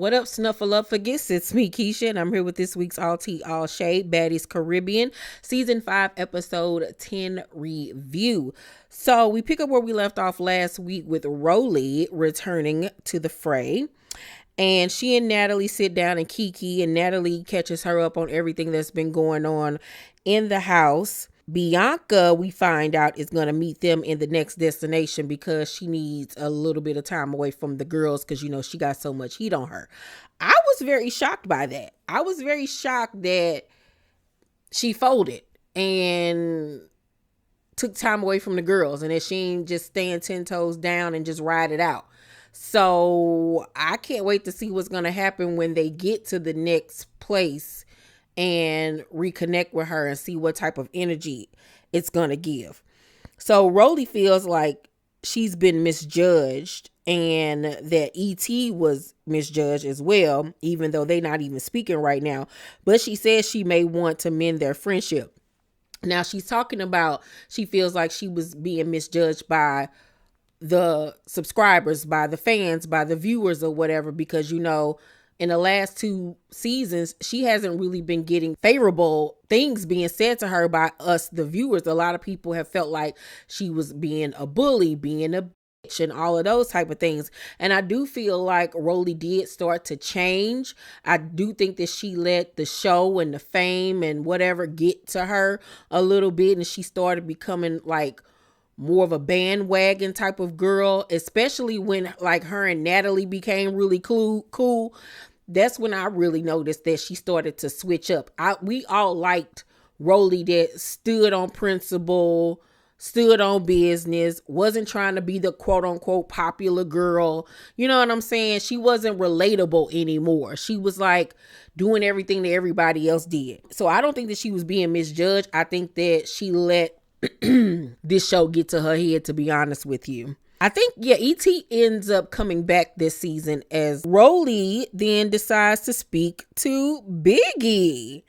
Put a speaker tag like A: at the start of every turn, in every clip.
A: What up, Snuffleupagus? It's me, Keisha, and I'm here with this week's All Tea, All Shade, Baddies Caribbean, Season 5, Episode 10 review. So we pick up where we left off last week with Rolly returning to the fray. And she and Natalie sit down and kiki, and Natalie catches her up on everything that's been going on in the house. Bianca, we find out, is going to meet them in the next destination because she needs a little bit of time away from the girls because, you know, she got so much heat on her. I was very shocked by that. I was very shocked that she folded and took time away from the girls and that she ain't just stand 10 toes down and just ride it out. So I can't wait to see what's going to happen when they get to the next place and reconnect with her and see what type of energy it's going to give. So Rolly feels like she's been misjudged and that E.T. was misjudged as well, even though they're not even speaking right now. But she says she may want to mend their friendship. Now she's talking about she feels like she was being misjudged by the subscribers, by the fans, by the viewers or whatever, because, you know, in the last 2 seasons, she hasn't really been getting favorable things being said to her by us, the viewers. A lot of people have felt like she was being a bully, being a bitch, and all of those type of things. And I do feel like Rolly did start to change. I do think that she let the show and the fame and whatever get to her a little bit, and she started becoming like more of a bandwagon type of girl, especially when like her and Natalie became really cool. That's when I really noticed that she started to switch up. We all liked Rolly that stood on principle, stood on business, wasn't trying to be the quote unquote popular girl. You know what I'm saying? She wasn't relatable anymore. She was like doing everything that everybody else did. So I don't think that she was being misjudged. I think that she let this show get to her head, to be honest with you. I think, E.T. ends up coming back this season as Rolly then decides to speak to Biggie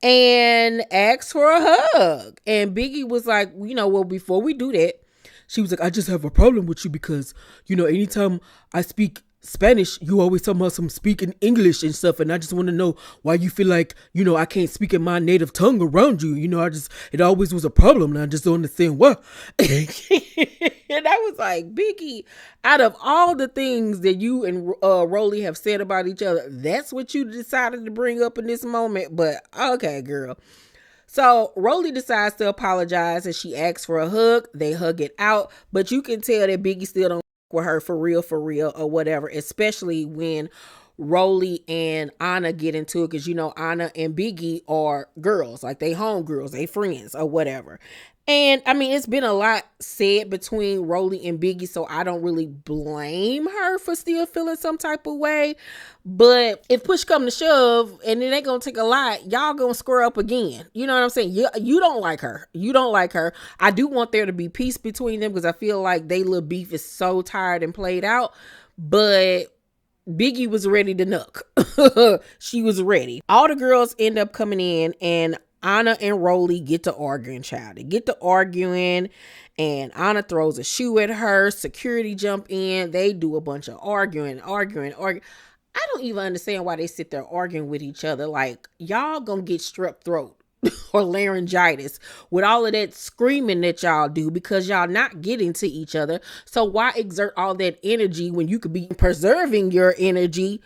A: and asks for a hug. And Biggie was like, well, before we do that, she was like, I just have a problem with you because, anytime I speak Spanish, you always talk about some speaking English and stuff, and I just want to know why you feel like, I can't speak in my native tongue around you. It always was a problem, and I just don't understand why. And I was like, Biggie, out of all the things that you and Rolly have said about each other, that's what you decided to bring up in this moment. But okay, girl. So Rolly decides to apologize and she asks for a hug. They hug it out, but you can tell that Biggie still don't with her for real or whatever, especially when Rolly and Anna get into it, because Anna and Biggie are girls, like they homegirls, they friends or whatever. And I mean, it's been a lot said between Rolly and Biggie, so I don't really blame her for still feeling some type of way. But if push come to shove and it ain't gonna take a lot, y'all gonna square up again. You know what I'm saying? You don't like her. You don't like her. I do want there to be peace between them because I feel like they little beef is so tired and played out. But Biggie was ready to nuck. She was ready. All the girls end up coming in and Anna and Rolly get to arguing, child. They get to arguing and Anna throws a shoe at her. Security jump in. They do a bunch of arguing. I don't even understand why they sit there arguing with each other. Like, y'all gonna get strep throat or laryngitis with all of that screaming that y'all do because y'all not getting to each other. So why exert all that energy when you could be preserving your energy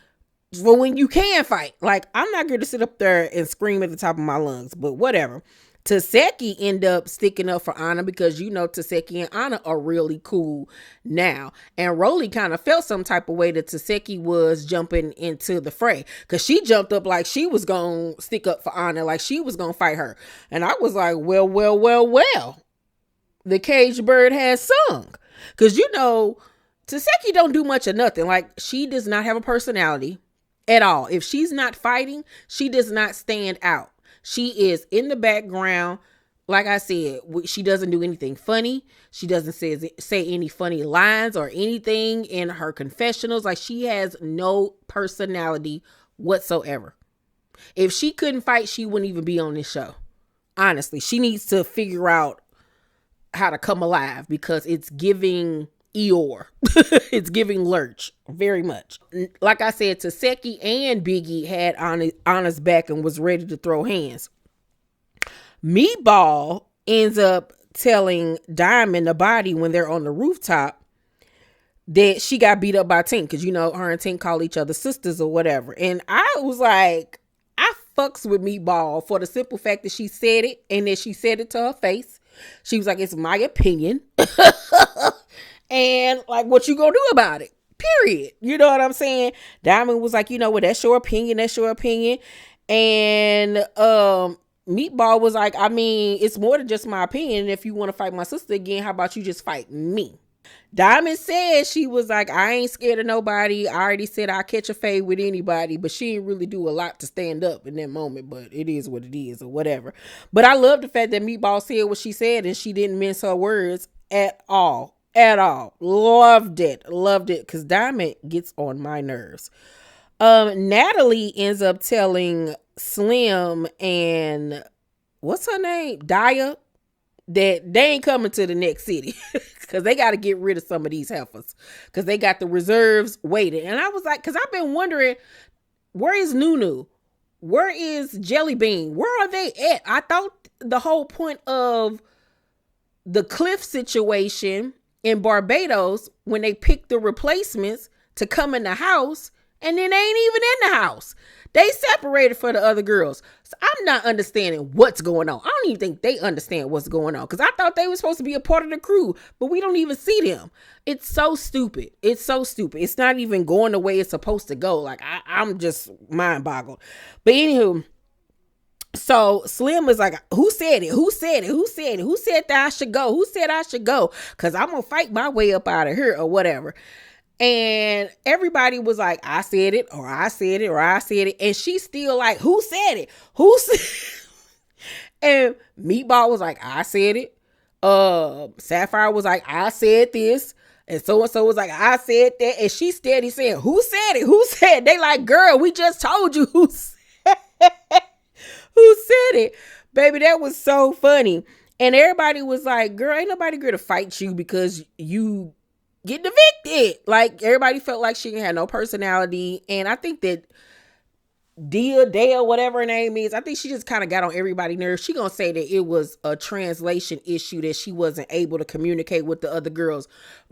A: for when you can fight? Like, I'm not going to sit up there and scream at the top of my lungs, but whatever. Taseki end up sticking up for Anna because Taseki and Anna are really cool now. And Rolly kind of felt some type of way that Taseki was jumping into the fray because she jumped up like she was going to stick up for Anna, like she was going to fight her. And I was like, well, the caged bird has sung. Because, Taseki don't do much of nothing. Like, she does not have a personality at all. If she's not fighting, she does not stand out. She is in the background. Like I said, she doesn't do anything funny. She doesn't say any funny lines or anything in her confessionals. Like, she has no personality whatsoever. If she couldn't fight, she wouldn't even be on this show. Honestly, she needs to figure out how to come alive because it's giving Eeyore. It's giving Lurch very much. Like I said, Taseki and Biggie had Anna's back and was ready to throw hands. Meatball ends up telling Diamond, the body, when they're on the rooftop, that she got beat up by Tink, because you know her and Tink call each other sisters or whatever. And I was like, I fucks with Meatball for the simple fact that she said it, and that she said it to her face. She was like, it's my opinion. And like, what you gonna do about it? Period. You know what I'm saying? Diamond was like, you know what, that's your opinion, that's your opinion. And Meatball was like, I mean, it's more than just my opinion. If you want to fight my sister again, how about you just fight me? Diamond said, she was like, I ain't scared of nobody. I already said I'll catch a fade with anybody, but she didn't really do a lot to stand up in that moment, but it is what it is or whatever. But I love the fact that Meatball said what she said and she didn't mince her words at all. At all. Loved it. Because Diamond gets on my nerves. Natalie ends up telling Slim and what's her name? Daya, that they ain't coming to the next city because they got to get rid of some of these heifers because they got the reserves waiting. And I was like, because I've been wondering, where is Nunu? Where is Jelly Bean? Where are they at? I thought the whole point of the Cliff situation in Barbados, when they picked the replacements to come in the house, and then they ain't even in the house. They separated for the other girls. So I'm not understanding what's going on. I don't even think they understand what's going on, because I thought they were supposed to be a part of the crew, but we don't even see them. It's so stupid. It's so stupid. It's not even going the way it's supposed to go. Like, I'm just mind boggled. But anywho, so Slim was like, who said it? Who said it? Who said it? Who said that I should go? Who said I should go? Because I'm going to fight my way up out of here or whatever. And everybody was like, I said it, or I said it, or I said it. And she's still like, who said it? Who said And Meatball was like, I said it. Sapphire was like, I said this. And so-and-so was like, I said that. And she steady saying, who said it? Who said it? They like, girl, we just told you who said it. Who said it? Baby, that was so funny. And everybody was like, girl, ain't nobody going to fight you because you get evicted. Like, everybody felt like she had no personality. And I think that Dale, whatever her name is, I think she just kind of got on everybody's nerves. She gonna say that it was a translation issue, that she wasn't able to communicate with the other girls.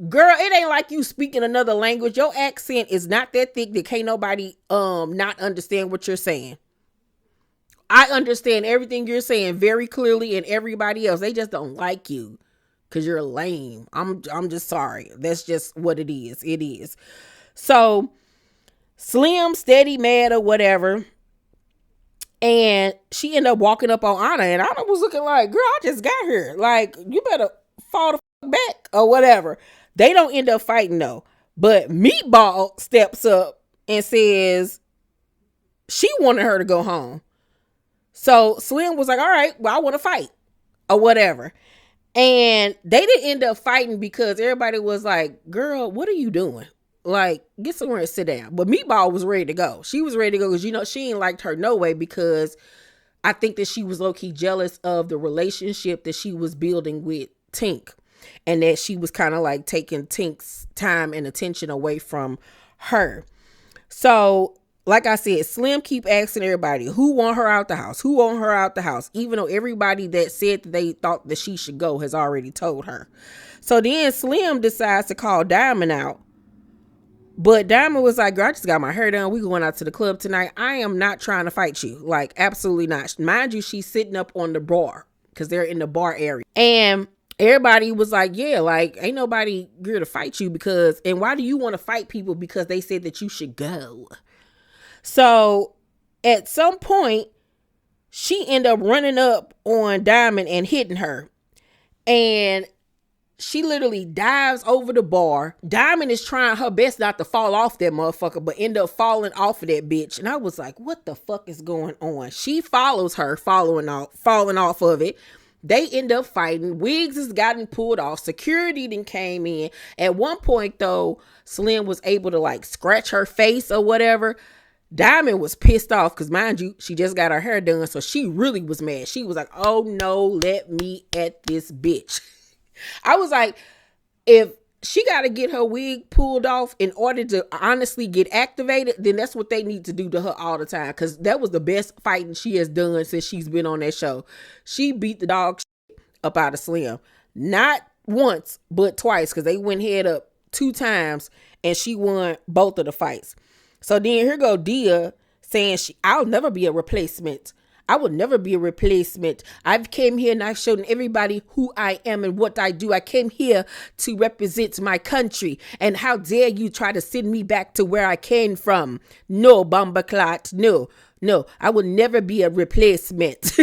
A: Girl, it ain't like you speaking another language. Your accent is not that thick that can't nobody not understand what you're saying. I understand everything you're saying very clearly, and everybody else, they just don't like you because you're lame. I'm just sorry. That's just what it is. It is. So Slim steady mad or whatever, and she ended up walking up on Anna, and Anna was looking like, girl, I just got here. Like, you better fall the fuck back or whatever. They don't end up fighting though. But Meatball steps up and says she wanted her to go home. So Slim was like, all right, well, I want to fight or whatever. And they didn't end up fighting because everybody was like, girl, what are you doing? Like, get somewhere and sit down. But Meatball was ready to go. She was ready to go because, you know, she ain't liked her no way, because I think that she was low-key jealous of the relationship that she was building with Tink, and that she was kind of like taking Tink's time and attention away from her. So, like I said, Slim keep asking everybody, who want her out the house? Who want her out the house? Even though everybody that said that they thought that she should go has already told her. So then Slim decides to call Diamond out. But Diamond was like, girl, I just got my hair done. We going out to the club tonight. I am not trying to fight you. Like, absolutely not. Mind you, she's sitting up on the bar because they're in the bar area. And everybody was like, yeah, like, ain't nobody here to fight you because, and why do you want to fight people because they said that you should go? So at some point, she ended up running up on Diamond and hitting her. And she literally dives over the bar. Diamond is trying her best not to fall off that motherfucker, but end up falling off of that bitch. And I was like, what the fuck is going on? She follows her, falling off of it. They end up fighting. Wigs has gotten pulled off. Security then came in. At one point, though, Slim was able to like scratch her face or whatever. Diamond was pissed off because, mind you, she just got her hair done. So she really was mad. She was like, oh no, let me at this bitch. I was like, if she got to get her wig pulled off in order to honestly get activated, then that's what they need to do to her all the time. Because that was the best fighting she has done since she's been on that show. She beat the dog up out of Slim. Not once, but twice, because they went head up 2 times and she won both of the fights. So then here go Dia saying I'll never be a replacement. I will never be a replacement. I've came here and I've shown everybody who I am and what I do. I came here to represent my country. And how dare you try to send me back to where I came from? No, Bombaclot, no. No, I will never be a replacement.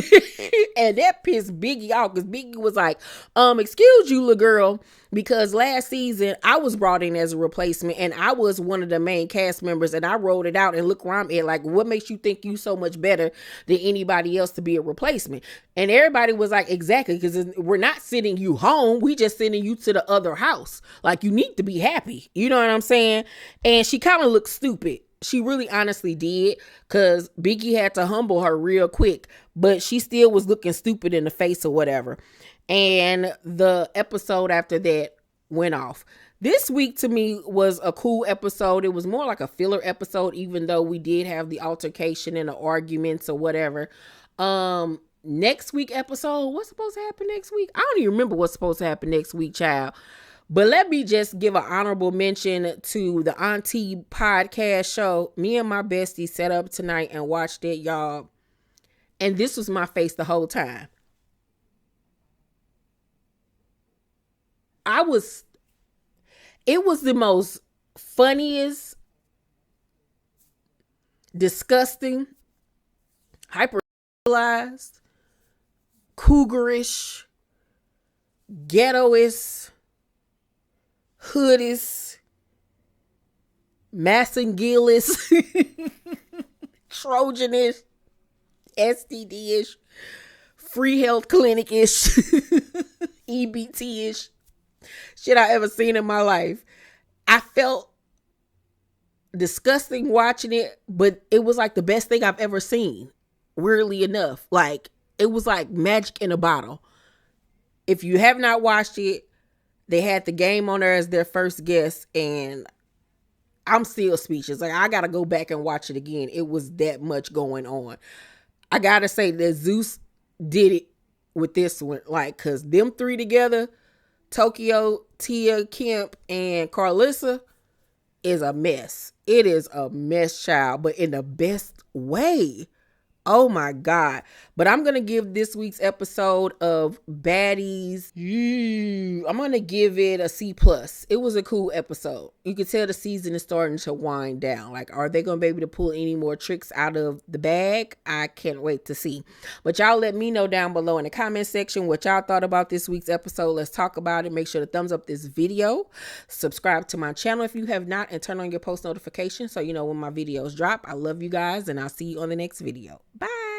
A: And that pissed Biggie off because Biggie was like, excuse you, little girl, because last season I was brought in as a replacement and I was one of the main cast members and I rolled it out and look where I'm at. Like, what makes you think you so much better than anybody else to be a replacement? And everybody was like, exactly, because we're not sending you home. We just sending you to the other house. Like, you need to be happy. You know what I'm saying? And she kind of looked stupid. She really honestly did, because Biggie had to humble her real quick, but she still was looking stupid in the face or whatever. And the episode after that went off. This week to me was a cool episode. It was more like a filler episode, even though we did have the altercation and the arguments or whatever. Next week episode, what's supposed to happen next week? I don't even remember what's supposed to happen next week, child. But let me just give an honorable mention to the Auntie podcast show. Me and my bestie set up tonight and watched it, y'all. And this was my face the whole time. It was the most funniest, disgusting, hyperized, cougarish, ghettoist, hoodist, Massengillis, Trojanish, STD-ish, free health clinic-ish, EBT-ish shit I ever seen in my life. I felt disgusting watching it, but it was like the best thing I've ever seen. Weirdly enough, like it was like magic in a bottle. If you have not watched it, they had the game on there as their first guest, and I'm still speechless. Like, I gotta go back and watch it again. It was that much going on. I gotta say that Zeus did it with this one, like, cause them three together, Tokyo, Tia, Kemp, and Carlissa, is a mess. It is a mess, child, but in the best way. Oh my God. But I'm going to give this week's episode of Baddies, I'm going to give it a C+. It was a cool episode. You can tell the season is starting to wind down. Like, are they going to be able to pull any more tricks out of the bag? I can't wait to see. But y'all let me know down below in the comment section what y'all thought about this week's episode. Let's talk about it. Make sure to thumbs up this video. Subscribe to my channel if you have not, and turn on your post notifications so you know when my videos drop. I love you guys, and I'll see you on the next video. Bye.